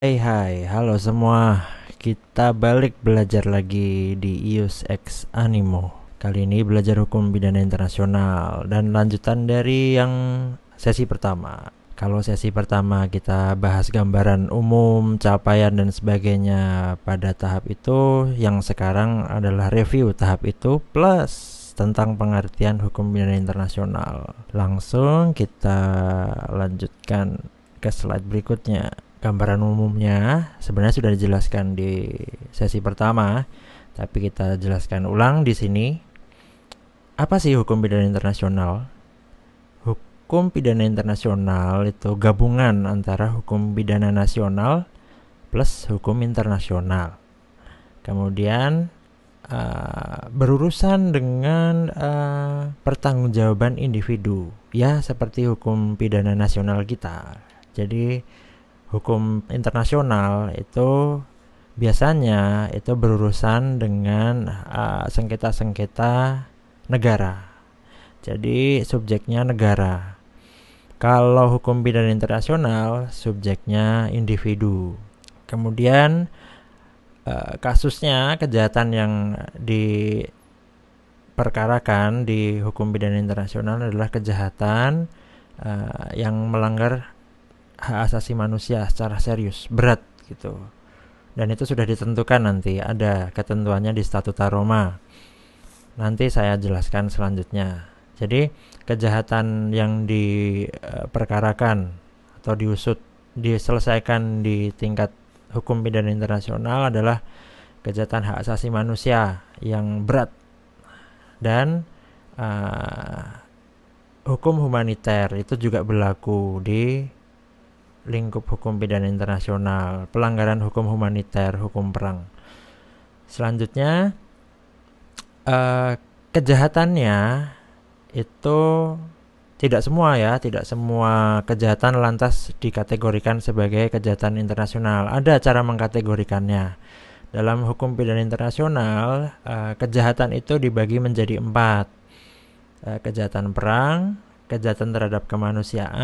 Hai, halo semua. Kita balik belajar lagi di IUS X Animo. Kali ini belajar hukum pidana internasional dan lanjutan dari yang sesi pertama. Kalau sesi pertama kita bahas gambaran umum, capaian dan sebagainya pada tahap itu, yang sekarang adalah review tahap itu plus tentang pengertian hukum pidana internasional. Langsung kita lanjutkan ke slide berikutnya. Gambaran umumnya sebenarnya sudah dijelaskan di sesi pertama, tapi kita jelaskan ulang di sini. Apa sih hukum pidana internasional? Hukum pidana internasional itu gabungan antara hukum pidana nasional plus hukum internasional. Kemudian berurusan dengan pertanggungjawaban individu, ya seperti hukum pidana nasional kita. Jadi hukum internasional itu biasanya itu berurusan dengan sengketa-sengketa negara. Jadi subjeknya negara. Kalau hukum pidana internasional subjeknya individu. Kemudian kasusnya kejahatan yang diperkarakan di hukum pidana internasional adalah kejahatan yang melanggar hak asasi manusia secara serius, berat gitu. Dan itu sudah ditentukan, nanti ada ketentuannya di Statuta Roma. Nanti saya jelaskan selanjutnya. Jadi kejahatan yang diperkarakan atau diselesaikan di tingkat hukum pidana internasional adalah kejahatan hak asasi manusia yang berat. Dan hukum humaniter itu juga berlaku di lingkup hukum pidana internasional, pelanggaran hukum humaniter, hukum perang. Selanjutnya, kejahatannya itu tidak semua kejahatan lantas dikategorikan sebagai kejahatan internasional. Ada cara mengkategorikannya. Dalam hukum pidana internasional, kejahatan itu dibagi menjadi 4. Kejahatan perang, kejahatan terhadap kemanusiaan,